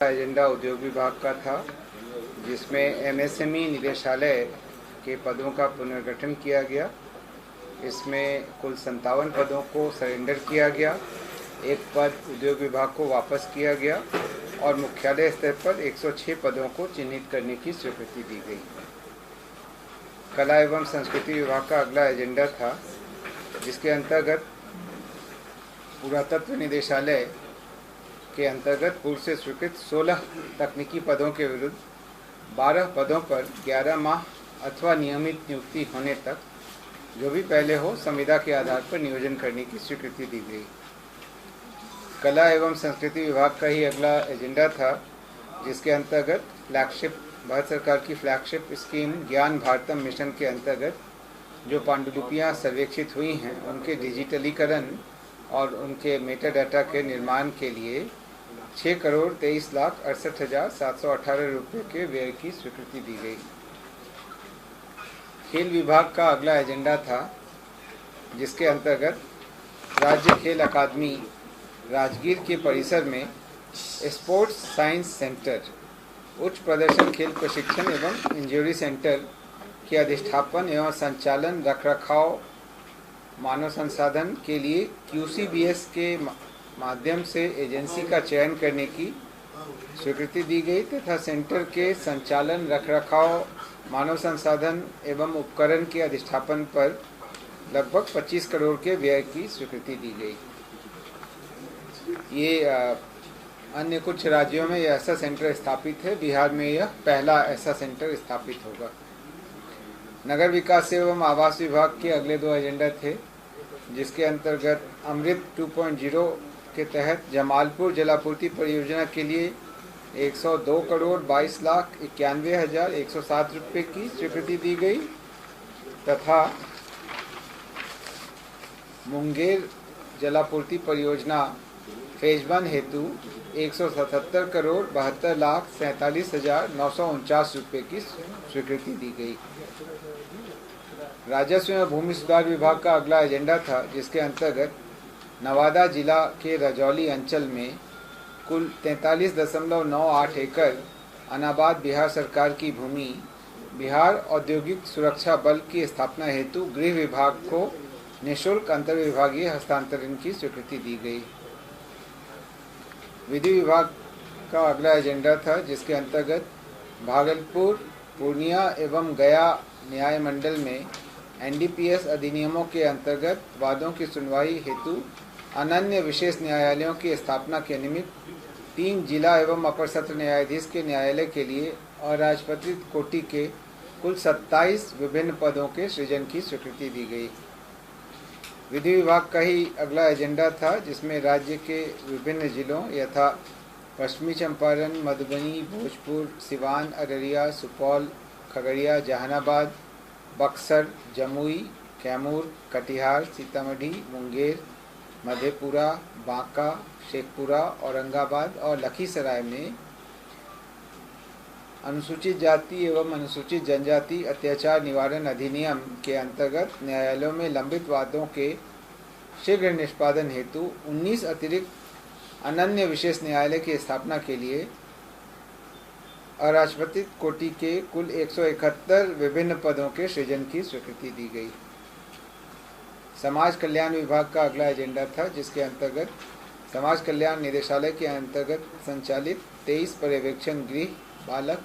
Agenda उद्योग विभाग का था, जिसमें एमएसएमई निदेशालय के पदों का पुनर्गठन किया गया। इसमें कुल 57 पदों को सरेंडर किया गया, एक पद उद्योग विभाग को वापस किया गया और मुख्यालय स्तर पर 106 पदों को चिन्हित करने की स्वीकृति दी गई। कला एवं संस्कृति विभाग का अगला एजेंडा था, जिसके अंतर्गत पुरातत्व निदेशालय के अंतर्गत पूर्व से स्वीकृत 16 तकनीकी पदों के विरुद्ध 12 पदों पर 11 माह अथवा नियमित नियुक्ति होने तक जो भी पहले हो संविदा के आधार पर नियोजन करने की स्वीकृति दी गई। कला एवं संस्कृति विभाग का ही अगला एजेंडा था, जिसके अंतर्गत भारत सरकार की फ्लैगशिप स्कीम ज्ञान भारतम मिशन के अंतर्गत जो पांडुलिपियाँ सर्वेक्षित हुई हैं उनके डिजिटलीकरण और उनके मेटा डाटा के निर्माण के लिए 6,23,68,718 रुपये के व्यय की स्वीकृति दी गई। खेल विभाग का अगला एजेंडा था, जिसके अंतर्गत राज्य खेल अकादमी राजगीर के परिसर में स्पोर्ट्स साइंस सेंटर, उच्च प्रदर्शन खेल प्रशिक्षण एवं इंजरी सेंटर के अधिष्ठापन एवं संचालन रखरखाव मानव संसाधन के लिए QCBS के माध्यम से एजेंसी का चयन करने की स्वीकृति दी गई तथा सेंटर के संचालन रखरखाव मानव संसाधन एवं उपकरण के अधिष्ठापन पर लगभग 25 करोड़ के व्यय की स्वीकृति दी गई। ये अन्य कुछ राज्यों में यह ऐसा सेंटर स्थापित है, बिहार में यह पहला ऐसा सेंटर स्थापित होगा। नगर विकास एवं आवास विभाग के अगले 2 एजेंडा थे, जिसके अंतर्गत अमृत 2.0 के तहत जमालपुर जलापूर्ति परियोजना के लिए 102,22,91,107 रुपये की स्वीकृति दी गई तथा मुंगेर जलापूर्ति परियोजना फेज 1 हेतु 177,72,47,949 रुपये की स्वीकृति दी गई। राजस्व एवं भूमि सुधार विभाग का अगला एजेंडा था, जिसके अंतर्गत नवादा जिला के रजौली अंचल में कुल 43.98 एकड़ अनाबाद बिहार सरकार की भूमि बिहार औद्योगिक सुरक्षा बल की स्थापना हेतु गृह विभाग को निःशुल्क अंतर्विभागीय हस्तांतरण की स्वीकृति दी गई। विधि विभाग का अगला एजेंडा था, जिसके अंतर्गत भागलपुर, पूर्णिया एवं गया न्याय मंडल में NDPS अधिनियमों के अंतर्गत वादों की सुनवाई हेतु अनन्य विशेष न्यायालयों की स्थापना के निमित्त 3 जिला एवं अपर सत्र न्यायाधीश के न्यायालय के लिए अराजपत्रित कोटि के कुल 27 विभिन्न पदों के सृजन की स्वीकृति दी गई। विधि विभाग का ही अगला एजेंडा था, जिसमें राज्य के विभिन्न जिलों यथा पश्चिमी चंपारण, मधुबनी, भोजपुर, सिवान, अररिया, सुपौल, खगड़िया, जहानाबाद, बक्सर, जमुई, कैमूर, कटिहार, सीतामढ़ी, मुंगेर, मधेपुरा, बांका, शेखपुरा, औरंगाबाद और लखीसराय में अनुसूचित जाति एवं अनुसूचित जनजाति अत्याचार निवारण अधिनियम के अंतर्गत न्यायालयों में लंबित वादों के शीघ्र निष्पादन हेतु 19 अतिरिक्त अनन्य विशेष न्यायालय की स्थापना के लिए अराजपत्रित कोटि के कुल 171 विभिन्न पदों के सृजन की स्वीकृति दी गई। समाज कल्याण विभाग का अगला एजेंडा था, जिसके अंतर्गत समाज कल्याण निदेशालय के अंतर्गत संचालित 23 पर्यवेक्षण गृह बालक,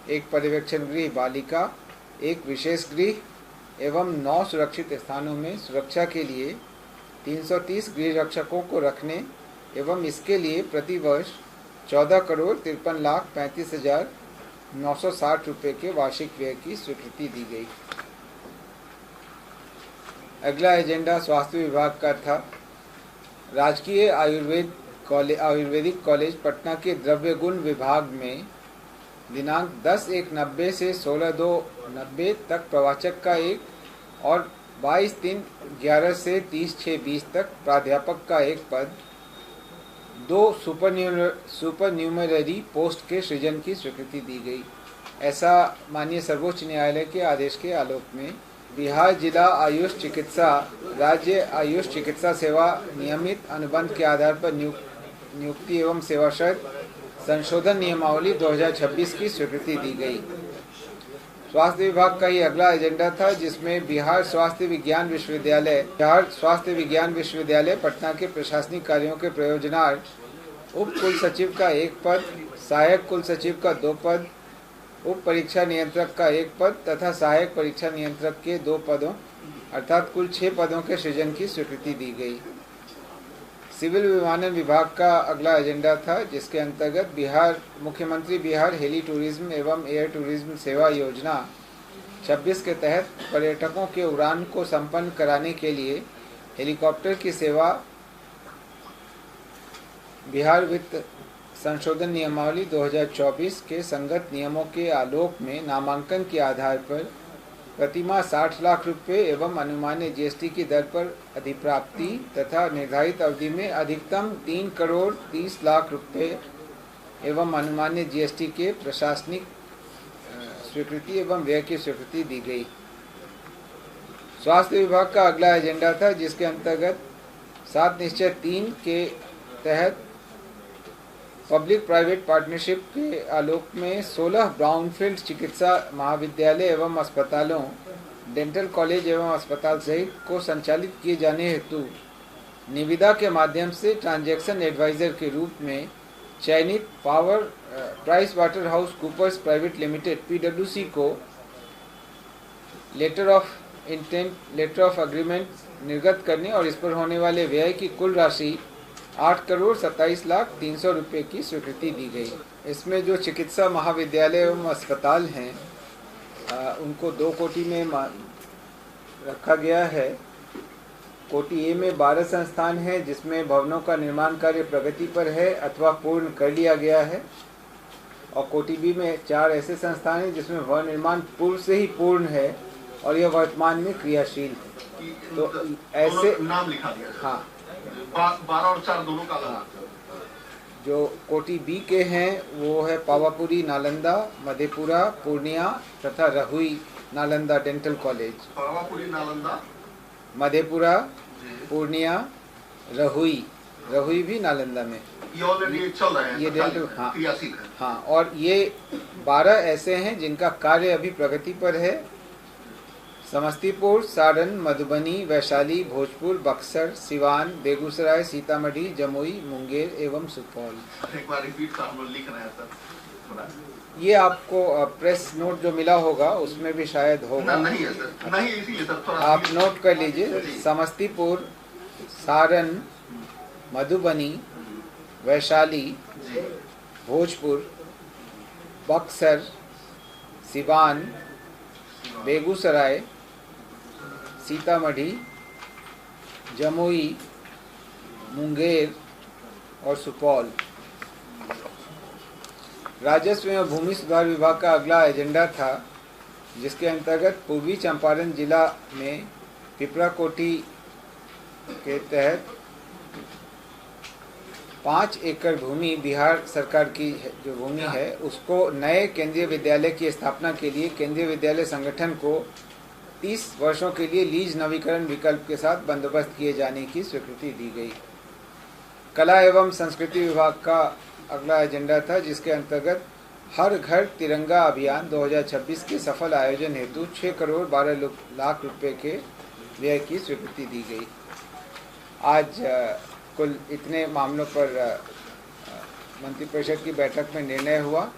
1 पर्यवेक्षण गृह बालिका, 1 विशेष गृह एवं 9 सुरक्षित स्थानों में सुरक्षा के लिए 330 गृह रक्षकों को रखने एवं इसके लिए प्रतिवर्ष 14,35,35,960 रुपये के वार्षिक व्यय की स्वीकृति दी गई। अगला एजेंडा स्वास्थ्य विभाग का था। राजकीय आयुर्वेदिक कॉलेज पटना के द्रव्य गुण विभाग में दिनांक 10/1/90 से 16/2/90 तक प्रवाचक का 1 और 22/3/11 से 30/6/20 तक प्राध्यापक का 1 पद, 2 सुपरन्यूमररी पोस्ट के सृजन की स्वीकृति दी गई। ऐसा माननीय सर्वोच्च न्यायालय के आदेश के आलोक में बिहार जिला आयुष चिकित्सा राज्य आयुष चिकित्सा सेवा नियमित अनुबंध के आधार पर नियुक्ति एवं सेवा शर्त संशोधन नियमावली 2026 की स्वीकृति दी गई। स्वास्थ्य विभाग का ये अगला एजेंडा था, जिसमें बिहार स्वास्थ्य विज्ञान विश्वविद्यालय पटना के प्रशासनिक कार्यों के प्रयोजनार्थ उप कुल सचिव का 1 पद, सहायक कुल सचिव का 2 पद, उप परीक्षा नियंत्रक का 1 पद तथा सहायक परीक्षा नियंत्रक के 2 पदों अर्थात कुल 6 पदों के सृजन की स्वीकृति दी गई। सिविल विमानन विभाग का अगला एजेंडा था, जिसके अंतर्गत मुख्यमंत्री बिहार हेली टूरिज्म एवं एयर टूरिज्म सेवा योजना 26 के तहत पर्यटकों के उड़ान को संपन्न कराने के लिए हेलीकॉप्टर की सेवा बिहार वित्त संशोधन नियमावली 2024 के संगत नियमों के आलोक में नामांकन के आधार पर प्रतिमाह 60 लाख रुपए एवं अनुमानित जीएसटी की दर पर अधिप्राप्ति तथा निर्धारित अवधि में अधिकतम 3 करोड़ 30 लाख रुपए एवं अनुमानित जीएसटी के प्रशासनिक स्वीकृति एवं व्यय की स्वीकृति दी गई। स्वास्थ्य विभाग का अगला एजेंडा था, जिसके अंतर्गत 7 निश्चय 3 के तहत पब्लिक प्राइवेट पार्टनरशिप के आलोक में 16 ब्राउनफील्ड चिकित्सा महाविद्यालय एवं अस्पतालों, डेंटल कॉलेज एवं अस्पताल सहित को संचालित किए जाने हेतु निविदा के माध्यम से ट्रांजैक्शन एडवाइजर के रूप में चयनित PricewaterhouseCoopers private limited PwC को लेटर ऑफ अग्रीमेंट निर्गत करने और इस पर होने वाले व्यय की कुल राशि 8 करोड़ 27 लाख 300 रुपये की स्वीकृति दी गई। इसमें जो चिकित्सा महाविद्यालय एवं अस्पताल हैं उनको 2 कोटि में रखा गया है। कोटि ए में 12 संस्थान हैं, जिसमें भवनों का निर्माण कार्य प्रगति पर है अथवा पूर्ण कर लिया गया है, और कोटि बी में 4 ऐसे संस्थान हैं जिसमें भवन निर्माण पूर्व से ही पूर्ण है और यह वर्तमान में क्रियाशील है। तो ऐसे नाम लिखा दिया। हाँ, 12 और 4 दोनों का अलग। जो कोटि बी के हैं वो है पावापुरी नालंदा, मधेपुरा, पूर्णिया तथा रहुई नालंदा डेंटल कॉलेज। पावापुरी नालंदा, मधेपुरा, पूर्णिया, रहुई भी नालंदा में। ये ऑलरेडी चल रहा है, ये डेंटल क्रियाशील है। हाँ, और ये 12 ऐसे हैं जिनका कार्य अभी प्रगति पर है। समस्तीपुर, सारण, मधुबनी, वैशाली, भोजपुर, बक्सर, सिवान, बेगूसराय, सीतामढ़ी, जमुई, मुंगेर एवं सुपौल। एक बार रिपीट हम लोग लिख रहे हैं सर। ये आपको प्रेस नोट जो मिला होगा उसमें भी शायद होगा। नहीं है सर, नहीं इसीलिए सर थोड़ा आप नोट कर लीजिए। समस्तीपुर, सारण, मधुबनी, वैशाली, भोजपुर, बक्सर, सिवान, बेगूसराय, सीतामढ़ी, जमुई, मुंगेर और सुपौल। राजस्व एवं भूमि सुधार विभाग का अगला एजेंडा था, जिसके अंतर्गत पूर्वी चंपारण जिला में पिपराकोठी के तहत 5 एकड़ भूमि बिहार सरकार की जो भूमि है उसको नए केंद्रीय विद्यालय की स्थापना के लिए केंद्रीय विद्यालय संगठन को 30 वर्षों के लिए लीज नवीकरण विकल्प के साथ बंदोबस्त किए जाने की स्वीकृति दी गई। कला एवं संस्कृति विभाग का अगला एजेंडा था, जिसके अंतर्गत हर घर तिरंगा अभियान 2026 के सफल आयोजन हेतु 6 करोड़ 12 लाख रुपए के व्यय की स्वीकृति दी गई। आज कुल इतने मामलों पर मंत्रिपरिषद की बैठक में निर्णय हुआ।